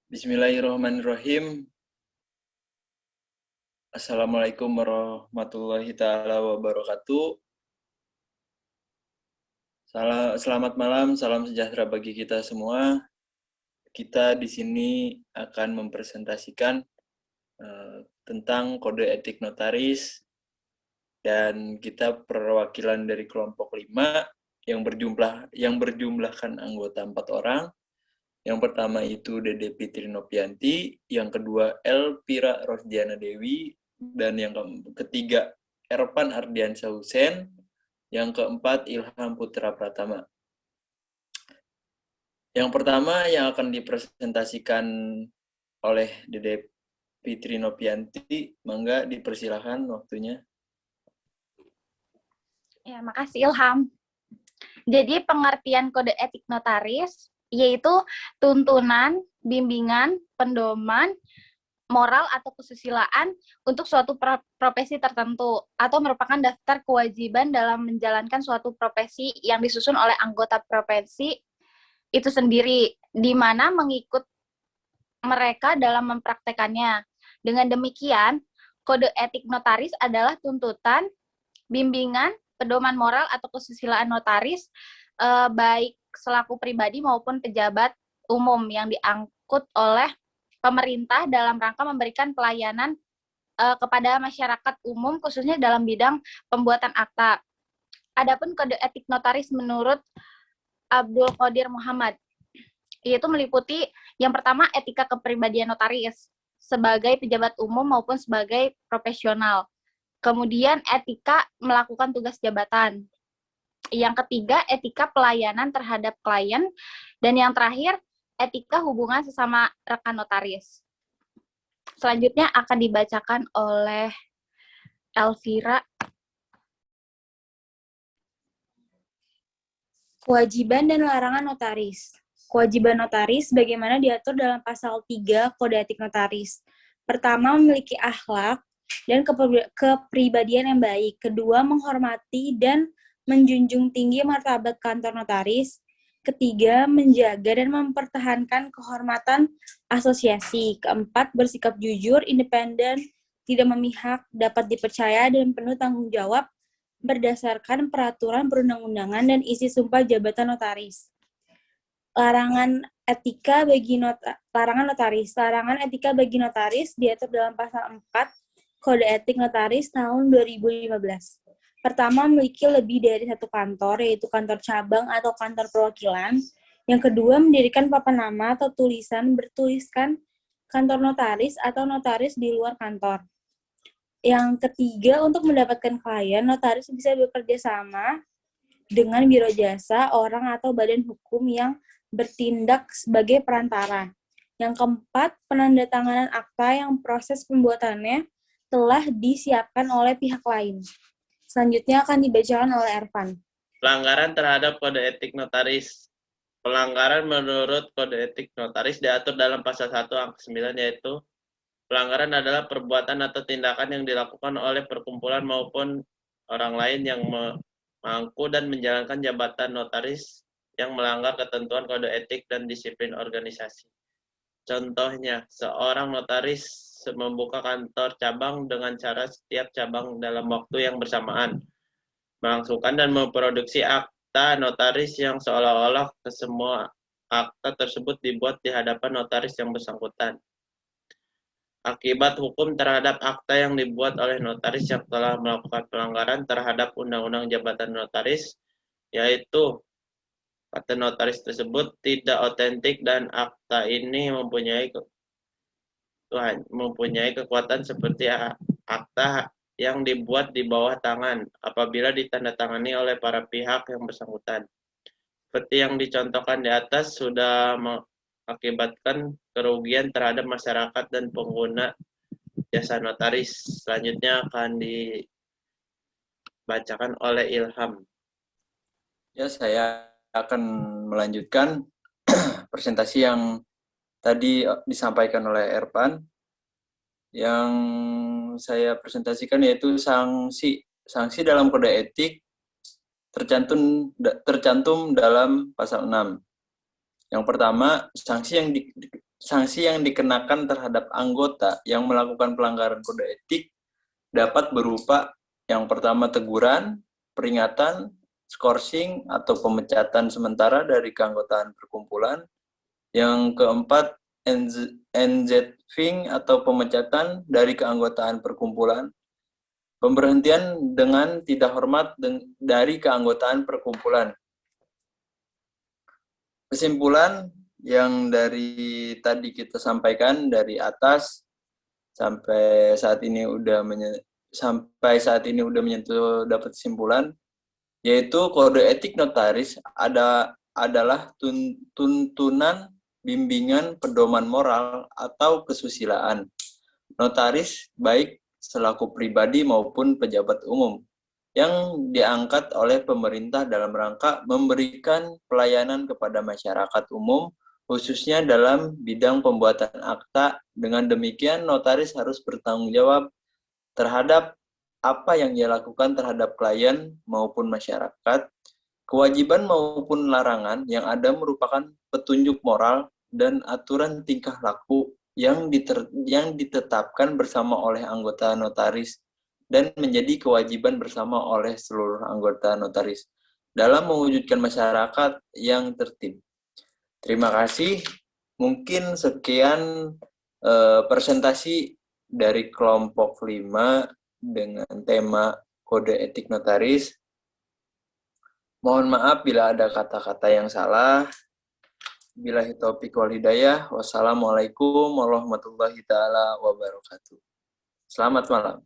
Bismillahirrahmanirrahim. Assalamualaikum warahmatullahi taala wabarakatuh. Selamat malam, salam sejahtera bagi kita semua. Kita di sini akan mempresentasikan tentang kode etik notaris, dan kita perwakilan dari kelompok 5 yang berjumlahkan anggota 4 orang. Yang pertama itu Dede Fitri Nopianti, yang kedua Elvira Rosdiana Dewi, dan yang ketiga Erpan Ardiansyah Hussein, yang keempat Ilham Putra Pratama. Yang pertama yang akan dipresentasikan oleh Dede Fitri Nopianti, mangga dipersilahkan waktunya. Ya, makasih Ilham. Jadi pengertian kode etik notaris yaitu tuntunan, bimbingan, pedoman, moral atau kesusilaan untuk suatu profesi tertentu atau merupakan daftar kewajiban dalam menjalankan suatu profesi yang disusun oleh anggota profesi itu sendiri, di mana mengikut mereka dalam mempraktekannya. Dengan demikian, kode etik notaris adalah tuntutan, bimbingan, pedoman moral atau kesusilaan notaris baik selaku pribadi maupun pejabat umum yang diangkut oleh pemerintah dalam rangka memberikan pelayanan kepada masyarakat umum khususnya dalam bidang pembuatan akta. Adapun kode etik notaris menurut Abdul Qadir Muhammad yaitu meliputi yang pertama etika kepribadian notaris sebagai pejabat umum maupun sebagai profesional. Kemudian etika melakukan tugas jabatan. Yang ketiga, etika pelayanan terhadap klien. Dan yang terakhir, etika hubungan sesama rekan notaris. Selanjutnya akan dibacakan oleh Elvira. Kewajiban dan larangan notaris. Kewajiban notaris bagaimana diatur dalam pasal 3 Kode Etik Notaris. Pertama, memiliki akhlak dan kepribadian yang baik. Kedua, menghormati dan menjunjung tinggi martabat kantor notaris. Ketiga, menjaga dan mempertahankan kehormatan asosiasi. Keempat, bersikap jujur, independen, tidak memihak, dapat dipercaya, dan penuh tanggung jawab berdasarkan peraturan perundang-undangan dan isi sumpah jabatan notaris. Larangan notaris. Larangan etika bagi notaris diatur dalam pasal 4 Kode Etik Notaris tahun 2015. Pertama, memiliki lebih dari satu kantor, yaitu kantor cabang atau kantor perwakilan. Yang kedua, mendirikan papan nama atau tulisan bertuliskan kantor notaris atau notaris di luar kantor. Yang ketiga, untuk mendapatkan klien, notaris bisa bekerja sama dengan biro jasa, orang atau badan hukum yang bertindak sebagai perantara. Yang keempat, penandatanganan akta yang proses pembuatannya telah disiapkan oleh pihak lain. Selanjutnya akan dibacakan oleh Ervan. Pelanggaran terhadap kode etik notaris. Pelanggaran menurut kode etik notaris diatur dalam pasal 1 angka 9, yaitu pelanggaran adalah perbuatan atau tindakan yang dilakukan oleh perkumpulan maupun orang lain yang memangku dan menjalankan jabatan notaris yang melanggar ketentuan kode etik dan disiplin organisasi. Contohnya, seorang notaris membuka kantor cabang dengan cara setiap cabang dalam waktu yang bersamaan melangsungkan dan memproduksi akta notaris yang seolah-olah semua akta tersebut dibuat di hadapan notaris yang bersangkutan. Akibat hukum terhadap akta yang dibuat oleh notaris yang telah melakukan pelanggaran terhadap Undang-Undang Jabatan Notaris, yaitu kata notaris tersebut tidak otentik dan akta ini mempunyai kekuatan seperti akta yang dibuat di bawah tangan apabila ditandatangani oleh para pihak yang bersangkutan. Seperti yang dicontohkan di atas, sudah mengakibatkan kerugian terhadap masyarakat dan pengguna jasa notaris. Selanjutnya akan dibacakan oleh Ilham. Ya, saya akan melanjutkan presentasi yang tadi disampaikan oleh Erpan. Yang saya presentasikan yaitu sanksi dalam kode etik tercantum dalam pasal 6. Yang pertama, sanksi yang sanksi yang dikenakan terhadap anggota yang melakukan pelanggaran kode etik dapat berupa yang pertama teguran, peringatan, skorsing atau pemecatan sementara dari keanggotaan perkumpulan. Yang keempat, NZFing atau pemecatan dari keanggotaan perkumpulan. Pemberhentian dengan tidak hormat dari keanggotaan perkumpulan. Kesimpulan yang dari tadi kita sampaikan dari atas sampai saat ini udah menyentuh dapat kesimpulan, yaitu kode etik notaris adalah tuntunan, bimbingan, pedoman moral atau kesusilaan notaris baik selaku pribadi maupun pejabat umum yang diangkat oleh pemerintah dalam rangka memberikan pelayanan kepada masyarakat umum, khususnya dalam bidang pembuatan akta. Dengan demikian, notaris harus bertanggung jawab terhadap apa yang ia lakukan terhadap klien maupun masyarakat. Kewajiban maupun larangan yang ada merupakan petunjuk moral dan aturan tingkah laku yang ditetapkan bersama oleh anggota notaris dan menjadi kewajiban bersama oleh seluruh anggota notaris dalam mewujudkan masyarakat yang tertib. Terima kasih. Mungkin sekian presentasi dari kelompok 5 dengan tema kode etik notaris. Mohon maaf bila ada kata-kata yang salah. Billahi taufiq wal hidayah. Wassalamualaikum warahmatullahi taala wabarakatuh. Selamat malam.